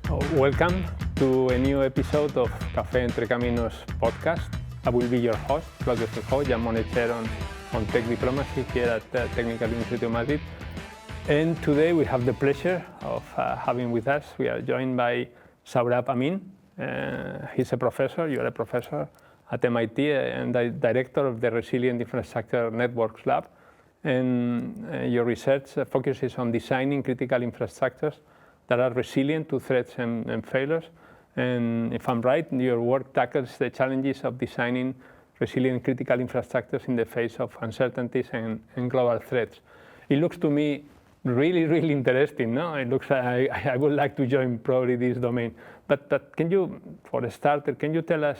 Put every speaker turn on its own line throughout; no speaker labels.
Welcome to a new episode of Café, entre, Caminos podcast. I will be your host, Claudio Feijó. I'm on a chair on tech diplomacy here at the Technical University of Madrid. And today we have the pleasure of having with us, we are joined by Saraubh Amin. He's a professor, you're a professor at MIT and the director of the Resilient Infrastructure Networks Lab. And your research focuses on designing critical infrastructures that are resilient to threats and failures. And if I'm right, your work tackles the challenges of designing resilient critical infrastructures in the face of uncertainties and global threats. It looks to me really interesting, no? It looks I would like to join probably this domain. But can you, for a starter, can you tell us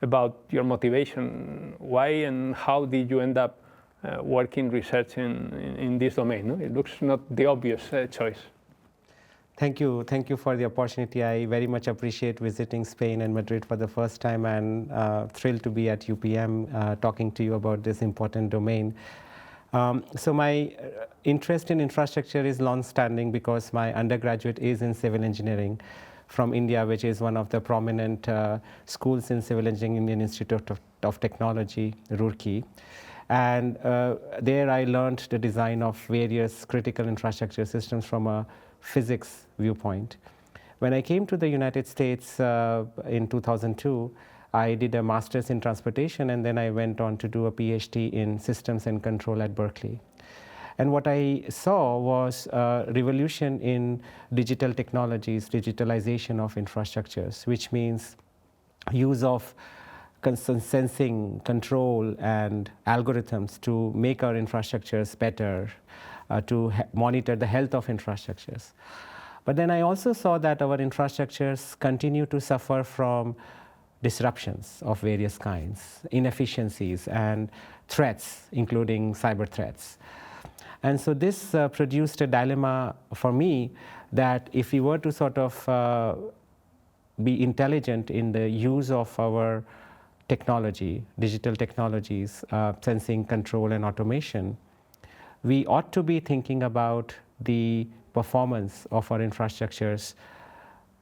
about your motivation? Why and how did you end up working, researching in this domain? No? It looks not the obvious choice.
Thank you for the opportunity. I very much appreciate visiting Spain and Madrid for the first time, and thrilled to be at UPM talking to you about this important domain. So my interest in infrastructure is long-standing because my undergraduate is in civil engineering from India, which is one of the prominent schools in civil engineering, Indian Institute of Technology, Roorkee. And there I learned the design of various critical infrastructure systems from a physics viewpoint. When I came to the United States in 2002, I did a master's in transportation, and then I went on to do a PhD in systems and control at Berkeley. And what I saw was a revolution in digital technologies, digitalization of infrastructures, which means use of sensing, control, and algorithms to make our infrastructures better, to monitor the health of infrastructures. But then I also saw that our infrastructures continue to suffer from disruptions of various kinds, inefficiencies, and threats, including cyber threats. And so this produced a dilemma for me that if we were to sort of be intelligent in the use of our technology, digital technologies, sensing, control, and automation, we ought to be thinking about the performance of our infrastructures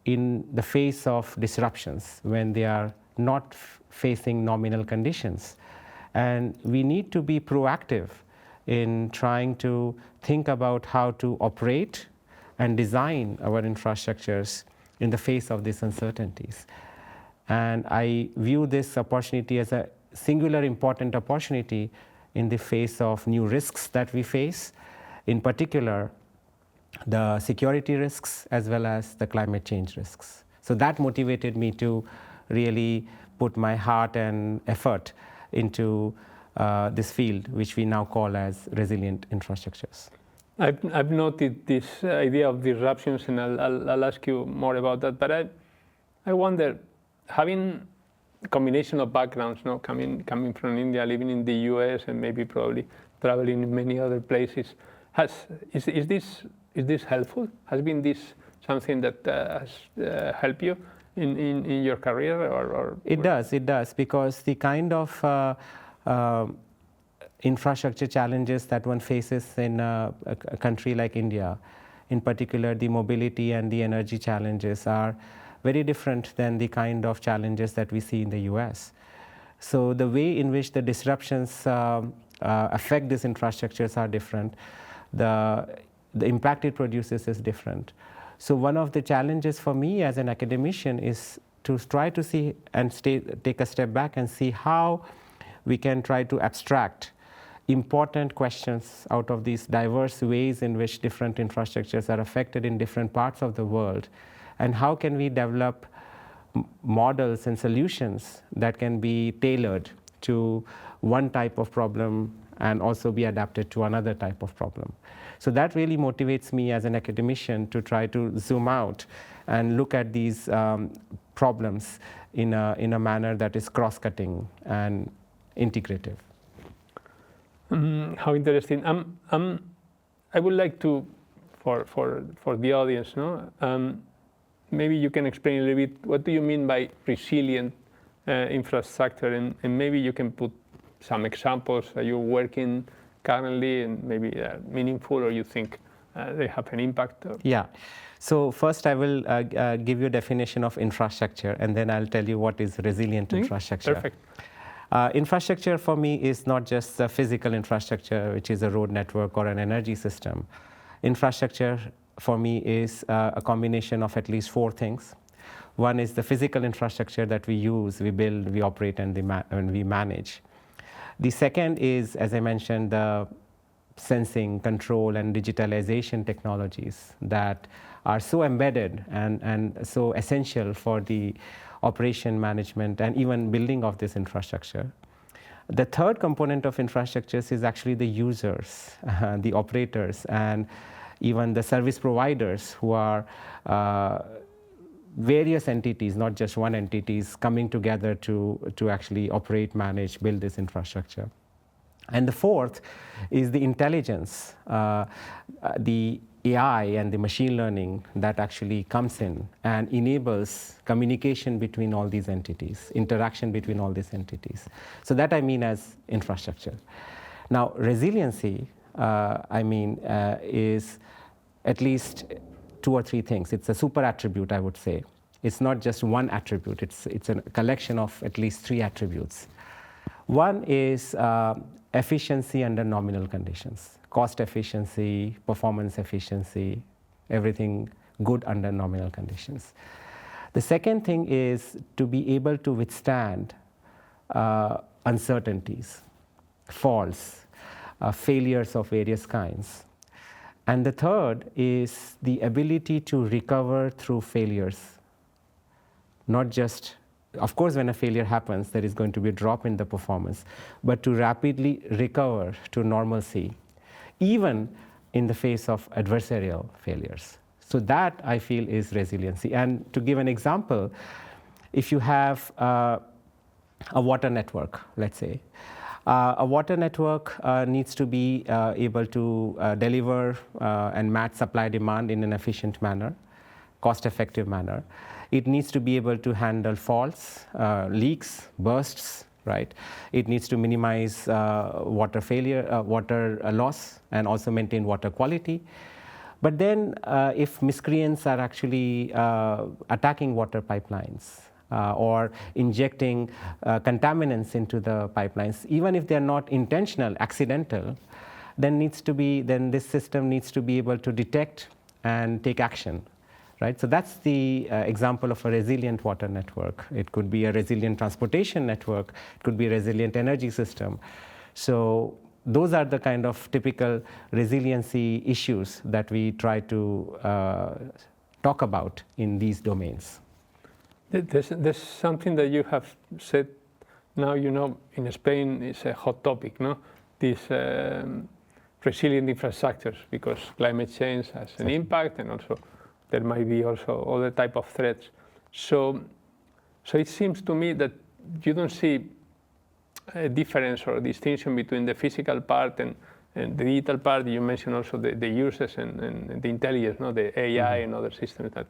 in the face of disruptions when they are not facing nominal conditions. And we need to be proactive in trying to think about how to operate and design our infrastructures in the face of these uncertainties. And I view this opportunity as a singular important opportunity in the face of new risks that we face, in particular the security risks as well as the climate change risks. So that motivated me to really put my heart and effort into this field, which we now call as resilient infrastructures.
I've noted this idea of disruptions, and I'll ask you more about that. But I wonder, having a combination of backgrounds, no, coming from India, living in the US, and maybe probably traveling in many other places, is this helpful? Has been this something that has helped you in your career? Or
It does, because the kind of infrastructure challenges that one faces in a country like India, in particular the mobility and the energy challenges, are very different than the kind of challenges that we see in the US. So the way in which the disruptions affect these infrastructures are different. The impact it produces is different. So one of the challenges for me as an academician is to try to see and take a step back and see how we can try to abstract important questions out of these diverse ways in which different infrastructures are affected in different parts of the world. And how can we develop models and solutions that can be tailored to one type of problem and also be adapted to another type of problem. So that really motivates me as an academician to try to zoom out and look at these problems in a manner that is cross-cutting and integrative.
How interesting. I would like to, for the audience, no? Maybe you can explain a little bit, what do you mean by resilient infrastructure? And maybe you can put some examples that you're working currently and maybe meaningful, or you think they have an impact?
Yeah. So first I will give you a definition of infrastructure, and then I'll tell you what is resilient infrastructure.
Perfect.
Infrastructure for me is not just the physical infrastructure, which is a road network or an energy system. Infrastructure for me is a combination of at least 4 things. One is the physical infrastructure that we use, we build, we operate, and we manage. The second is, as I mentioned, the sensing, control, and digitalization technologies that are so embedded and so essential for the operation, management, and even building of this infrastructure. The third component of infrastructures is actually the users, the operators, and even the service providers who are various entities, not just one entities, coming together to actually operate, manage, build this infrastructure. And the fourth is the intelligence, the AI and the machine learning that actually comes in and enables communication between all these entities, interaction between all these entities. So that I mean as infrastructure. Now, resiliency, is at least 2 or 3 things. It's a super attribute, I would say. It's not just one attribute. It's a collection of at least 3 attributes. One is efficiency under nominal conditions. Cost efficiency, performance efficiency, everything good under nominal conditions. The second thing is to be able to withstand uncertainties, faults, failures of various kinds. And the third is the ability to recover through failures. Not just, of course, when a failure happens, there is going to be a drop in the performance, but to rapidly recover to normalcy, even in the face of adversarial failures. So that, I feel, is resiliency. And to give an example, if you have a water network, let's say, a water network needs to be able to deliver and match supply demand in an efficient manner, cost-effective manner. It needs to be able to handle faults, leaks, bursts, right? It needs to minimize water failure, water loss, and also maintain water quality. But then if miscreants are actually attacking water pipelines, or injecting contaminants into the pipelines, even if they're not intentional, accidental, then this system needs to be able to detect and take action, right? So that's the example of a resilient water network. It could be a resilient transportation network. It could be a resilient energy system. So those are the kind of typical resiliency issues that we try to talk about in these domains.
There's something that you have said now, in Spain is a hot topic, no? These resilient infrastructures, because climate change has an impact, and also there might be also other type of threats. So it seems to me that you don't see a difference or a distinction between the physical part and the digital part. You mentioned also the uses and the intelligence, no? The AI and other systems that.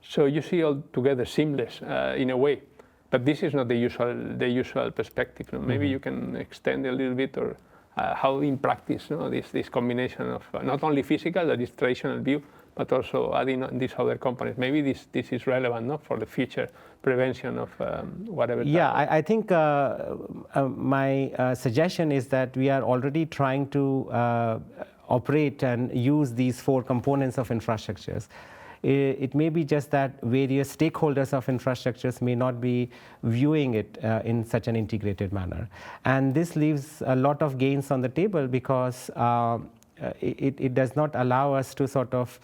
So you see all together seamless in a way, but this is not the usual perspective. No? Maybe you can extend a little bit, or how in practice, this combination of not only physical, that is traditional view, but also adding these other components. Maybe this is relevant, for the future prevention of whatever.
Yeah, I think my suggestion is that we are already trying to operate and use these 4 components of infrastructures. It may be just that various stakeholders of infrastructures may not be viewing it in such an integrated manner. And this leaves a lot of gains on the table, because it does not allow us to sort of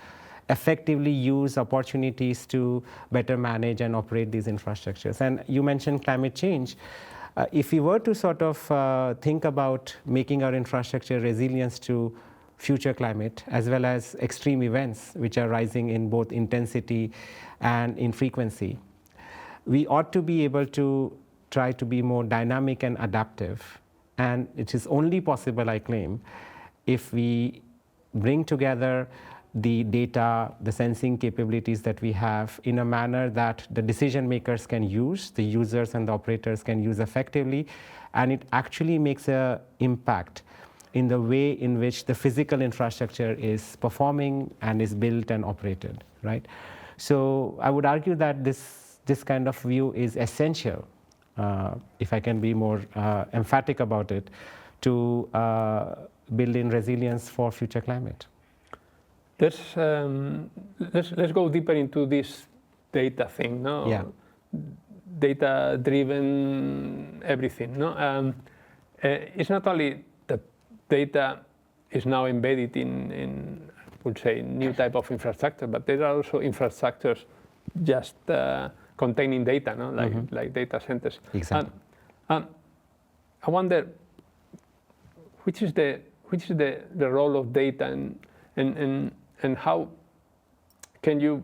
effectively use opportunities to better manage and operate these infrastructures. And you mentioned climate change. If we were to sort of think about making our infrastructure resilient to future climate, as well as extreme events which are rising in both intensity and in frequency, we ought to be able to try to be more dynamic and adaptive. And it is only possible, I claim, if we bring together the data, the sensing capabilities that we have in a manner that the decision makers can use, the users and the operators can use effectively, and it actually makes an impact in the way in which the physical infrastructure is performing and is built and operated, right? So I would argue that this kind of view is essential, if I can be more emphatic about it, to build in resilience for future climate.
Let's go deeper into this data thing, no?
Yeah.
Data-driven everything, no? It's not only that data is now embedded in I would say, new type of infrastructure, but there are also infrastructures just containing data, no? Like data centers.
Exactly.
I wonder which is the role of data and how can you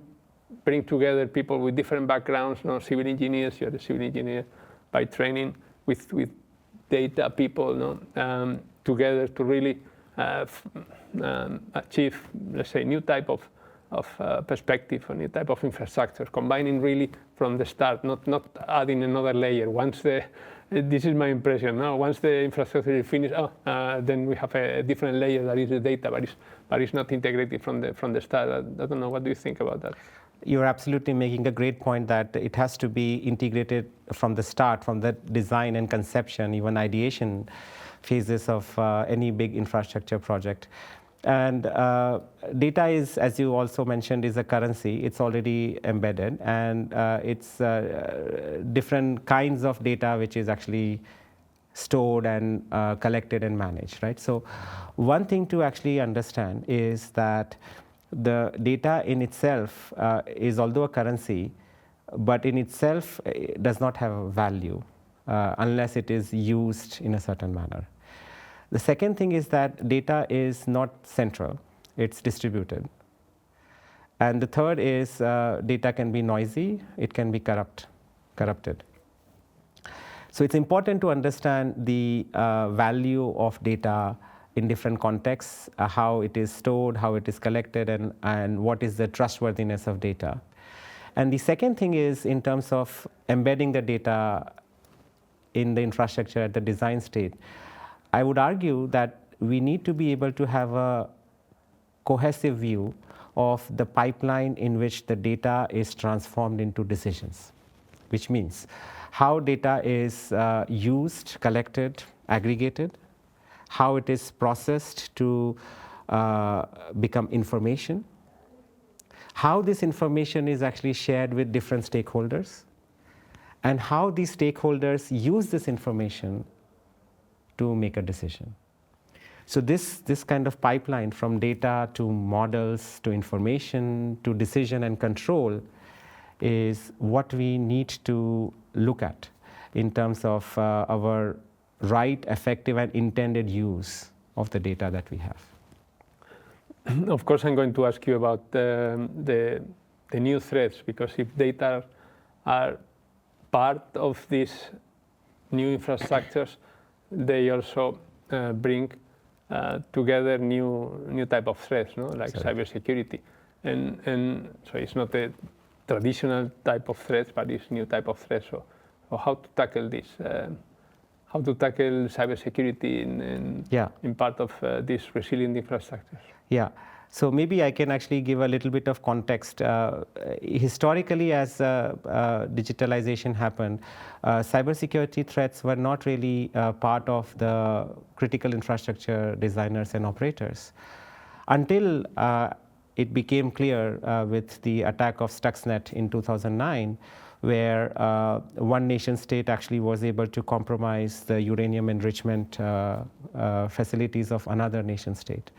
bring together people with different backgrounds, no? Civil engineers, you're a civil engineer by training, with data people, no? Together to really achieve, let's say, new type of perspective, a new type of infrastructure, combining really from the start, not adding another layer. This is my impression, no? Once the infrastructure is finished, then we have a different layer that is the data, but it's not integrated from the start. I don't know, what do you think about that?
You're absolutely making a great point that it has to be integrated from the start, from the design and conception, even ideation phases of any big infrastructure project. And data is, as you also mentioned, is a currency. It's already embedded, and it's different kinds of data which is actually stored and collected and managed, right? So one thing to actually understand is that the data in itself is, although a currency, but in itself does not have a value unless it is used in a certain manner. The second thing is that data is not central, it's distributed. And the third is data can be noisy, it can be corrupted. So it's important to understand the value of data in different contexts, how it is stored, how it is collected, and what is the trustworthiness of data. And the second thing is in terms of embedding the data in the infrastructure at the design state. I would argue that we need to be able to have a cohesive view of the pipeline in which the data is transformed into decisions, which means how data is used, collected, aggregated, how it is processed to become information, how this information is actually shared with different stakeholders, and how these stakeholders use this information to make a decision. So this kind of pipeline from data to models to information to decision and control is what we need to look at in terms of our right, effective, and intended use of the data that we have.
Of course, I'm going to ask you about the new threats, because if data are part of these new infrastructures, they also bring together new type of threats, no? Like cybersecurity, and so it's not a traditional type of threats, but it's new type of threats. So how to tackle this? How to tackle cybersecurity in part of these resilient infrastructures? Yeah.
So maybe I can actually give a little bit of context. Historically, as digitalization happened, cybersecurity threats were not really part of the critical infrastructure designers and operators until it became clear with the attack of Stuxnet in 2009, where one nation state actually was able to compromise the uranium enrichment facilities of another nation state.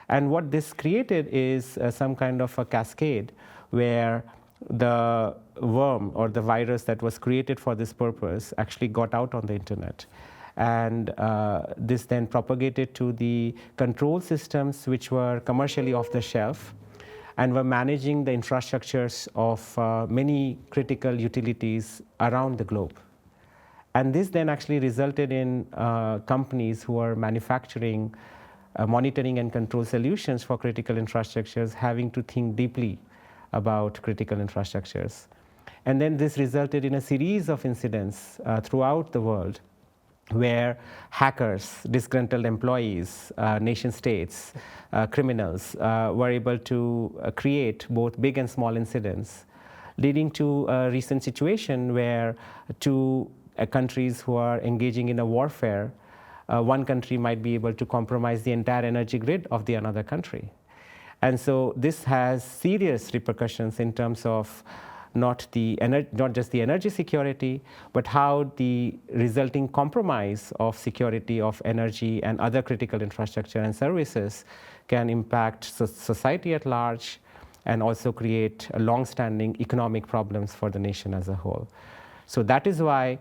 And what this created is some kind of a cascade where the worm or the virus that was created for this purpose actually got out on the internet. And this then propagated to the control systems which were commercially off the shelf and were managing the infrastructures of many critical utilities around the globe. And this then actually resulted in companies who are manufacturing monitoring and control solutions for critical infrastructures having to think deeply about critical infrastructures. And then this resulted in a series of incidents throughout the world where hackers, disgruntled employees, nation states, criminals were able to create both big and small incidents, leading to a recent situation where two countries who are engaging in a warfare, one country might be able to compromise the entire energy grid of the another country. And so this has serious repercussions in terms of not just the energy security, but how the resulting compromise of security of energy and other critical infrastructure and services can impact society at large and also create long-standing economic problems for the nation as a whole. So that is why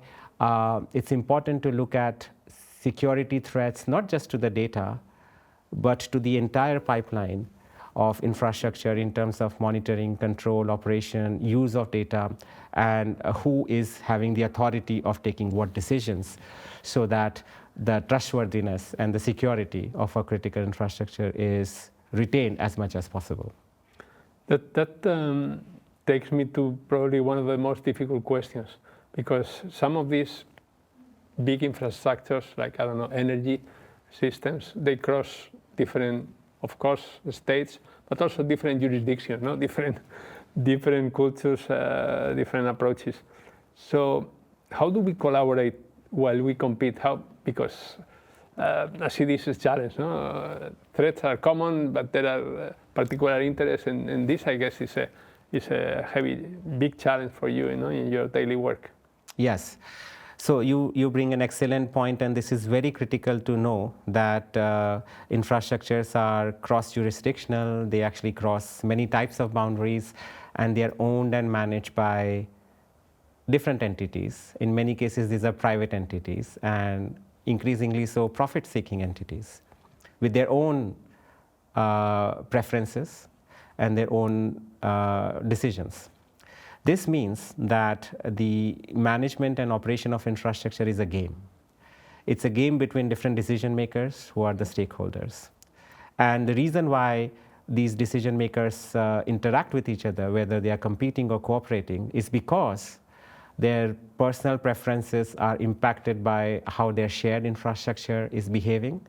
it's important to look at security threats not just to the data, but to the entire pipeline of infrastructure in terms of monitoring, control, operation, use of data, and who is having the authority of taking what decisions, so that the trustworthiness and the security of our critical infrastructure is retained as much as possible.
That takes me to probably one of the most difficult questions, because some of these big infrastructures, like, I don't know, energy systems, they cross different, of course, states, but also different jurisdictions, no? different cultures, different approaches. So how do we collaborate while we compete? Because I see this as a challenge. No? Threats are common, but there are particular interests, and this, I guess, is a big challenge for you, in your daily work.
Yes. So you bring an excellent point, and this is very critical to know that infrastructures are cross-jurisdictional. They actually cross many types of boundaries, and they are owned and managed by different entities. In many cases, these are private entities, and increasingly so profit-seeking entities with their own preferences and their own decisions. This means that the management and operation of infrastructure is a game. It's a game between different decision makers who are the stakeholders. And the reason why these decision makers interact with each other, whether they are competing or cooperating, is because their personal preferences are impacted by how their shared infrastructure is behaving,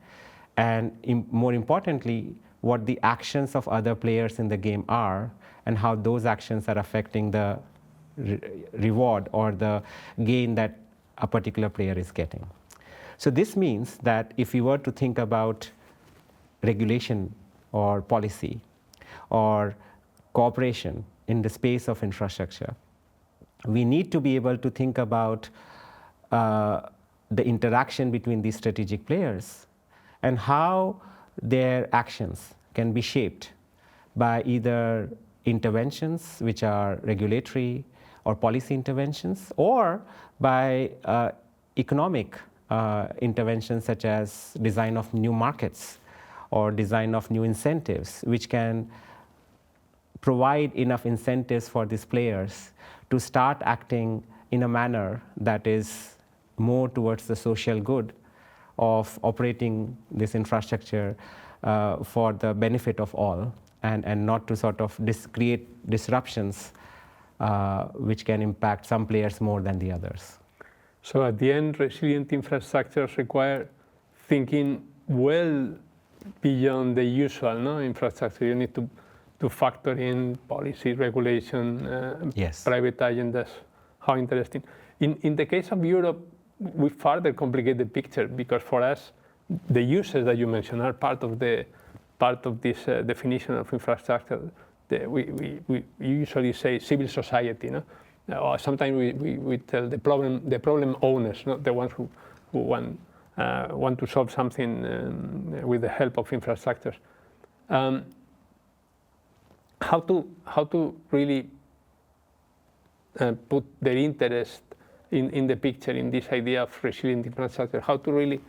and more importantly, what the actions of other players in the game are, and how those actions are affecting the reward or the gain that a particular player is getting. So this means that if we were to think about regulation or policy or cooperation in the space of infrastructure, we need to be able to think about the interaction between these strategic players and how their actions can be shaped by either interventions which are regulatory or policy interventions, or by economic interventions such as design of new markets or design of new incentives, which can provide enough incentives for these players to start acting in a manner that is more towards the social good of operating this infrastructure for the benefit of all, and not to sort of create disruptions which can impact some players more than the others.
So at the end, resilient infrastructures require thinking well beyond the usual infrastructure. You need to factor in policy, regulation,
Yes.
Private agendas. How interesting. In the case of Europe, we further complicate the picture, because for us, the uses that you mentioned are part of this definition of infrastructure. We usually say civil society, or sometimes we tell the problem owners, the ones who want to solve something with the help of infrastructures. How to really put their interest in the picture, in this idea of resilient infrastructure? How to really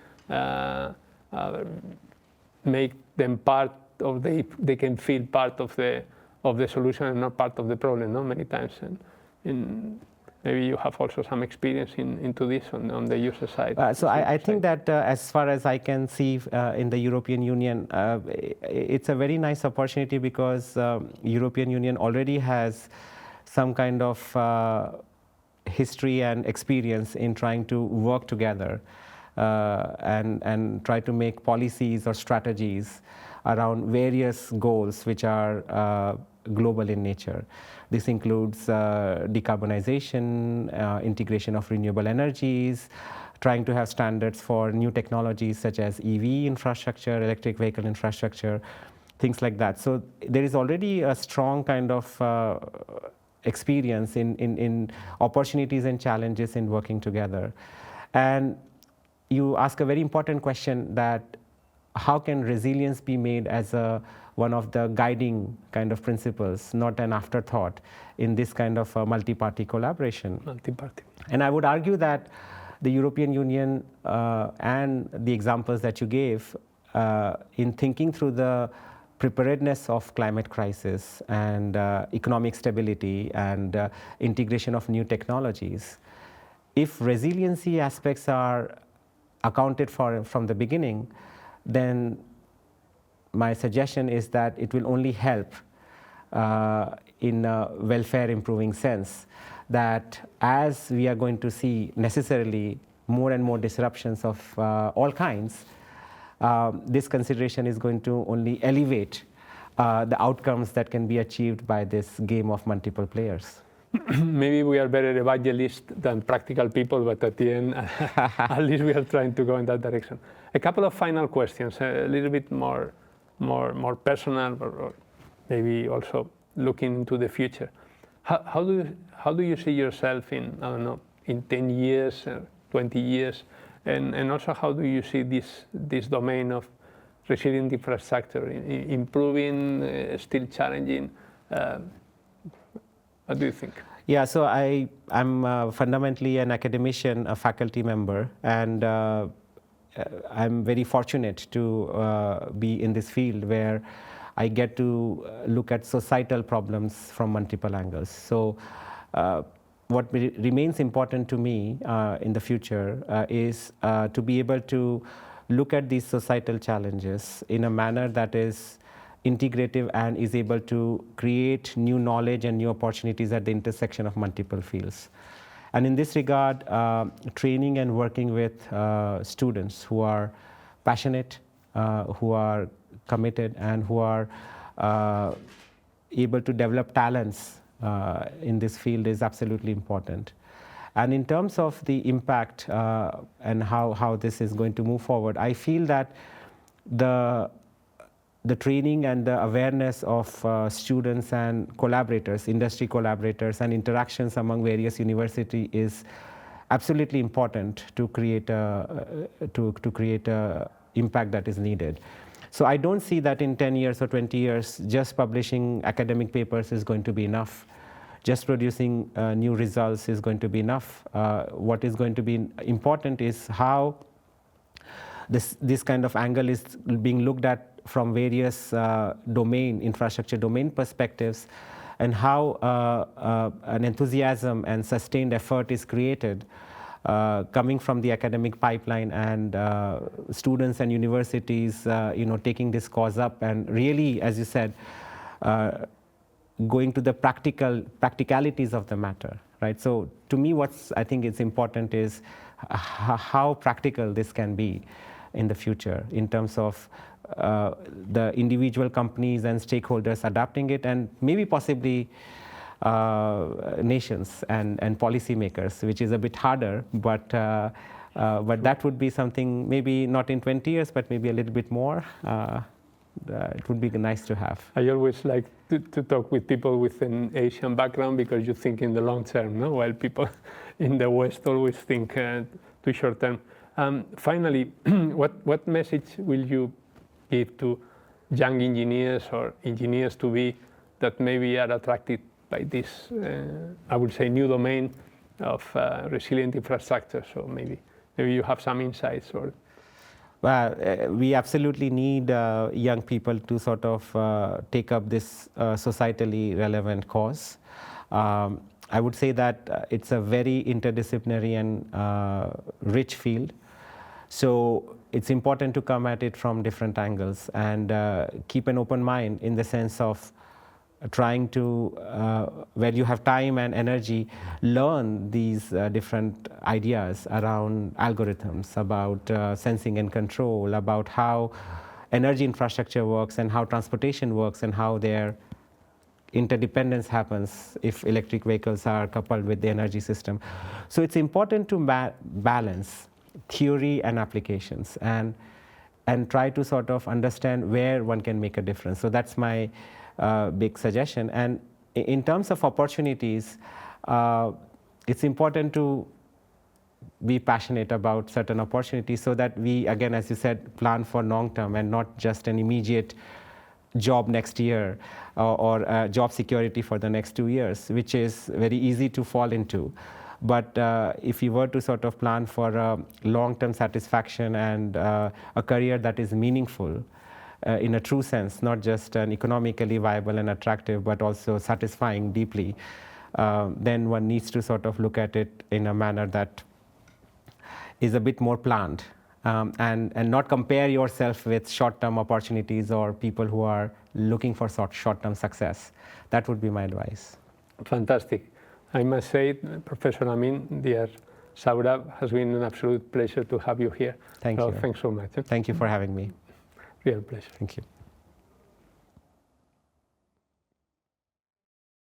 make them part of they can feel part of the solution and not part of the problem, many times. And maybe you have also some experience into this on the user side.
So I think that as far as I can see in the European Union, it's a very nice opportunity, because European Union already has some kind of history and experience in trying to work together and try to make policies or strategies around various goals which are global in nature. This includes decarbonization, integration of renewable energies, trying to have standards for new technologies such as EV infrastructure, electric vehicle infrastructure, things like that. So there is already a strong kind of experience in opportunities and challenges in working together. And you ask a very important question, that how can resilience be made as one of the guiding kind of principles, not an afterthought in this kind of multi-party collaboration.
Multi-party.
And I would argue that the European Union and the examples that you gave in thinking through the preparedness of climate crisis and economic stability and integration of new technologies, if resiliency aspects are accounted for from the beginning, then my suggestion is that it will only help in a welfare improving sense, that as we are going to see necessarily more and more disruptions of all kinds, this consideration is going to only elevate the outcomes that can be achieved by this game of multiple players.
Maybe we are better evangelists than practical people, but at the end, at least we are trying to go in that direction. A couple of final questions, a little bit more personal, or maybe also looking into the future. How do you see yourself in, I don't know, in 10 years, 20 years? And also, how do you see this domain of resilient infrastructure, improving, still challenging? What do you think?
Yeah, so I'm fundamentally an academician, a faculty member, and I'm very fortunate to be in this field where I get to look at societal problems from multiple angles. So what remains important to me in the future is to be able to look at these societal challenges in a manner that is integrative and is able to create new knowledge and new opportunities at the intersection of multiple fields. And in this regard, training and working with students who are passionate, who are committed, and who are able to develop talents in this field is absolutely important. And in terms of the impact and how this is going to move forward, I feel that the training and the awareness of students and collaborators, industry collaborators, and interactions among various universities is absolutely important to create a impact that is needed. So I don't see that in 10 years or 20 years, just publishing academic papers is going to be enough. Just producing new results is going to be enough. What is going to be important is how this kind of angle is being looked at from various infrastructure domain perspectives, and how an enthusiasm and sustained effort is created coming from the academic pipeline, and students and universities taking this cause up and really, as you said, going to the practicalities of the matter, right? So to me, I think it's important is how practical this can be in the future in terms of the individual companies and stakeholders adapting it, and maybe possibly nations and policymakers, which is a bit harder, but that would be something maybe not in 20 years, but maybe a little bit more. It would be nice to have.
I always like to talk with people with an Asian background, because you think in the long term, no? While people in the West always think too short term. Finally, what message will you give to young engineers or engineers to be that maybe are attracted by this, I would say, new domain of resilient infrastructure? So maybe you have some insights. Or
well, we absolutely need young people to sort of take up this societally relevant cause. I would say that it's a very interdisciplinary and rich field. So it's important to come at it from different angles and keep an open mind in the sense of trying to, where you have time and energy, learn these different ideas around algorithms, about sensing and control, about how energy infrastructure works and how transportation works and how their interdependence happens if electric vehicles are coupled with the energy system. So it's important to balance theory and applications and try to sort of understand where one can make a difference. So that's my big suggestion. And in terms of opportunities, it's important to be passionate about certain opportunities so that we, again, as you said, plan for long term and not just an immediate job next year or job security for the next 2 years, which is very easy to fall into. But if you were to sort of plan for long-term satisfaction and a career that is meaningful in a true sense, not just an economically viable and attractive, but also satisfying deeply, then one needs to sort of look at it in a manner that is a bit more planned, and not compare yourself with short-term opportunities or people who are looking for short-term success. That would be my advice.
Fantastic. I must say, Professor Amin, dear Saraubh, has been an absolute pleasure to have you here.
Thank you.
Thanks so much.
Thank you for having me.
Real pleasure.
Thank you.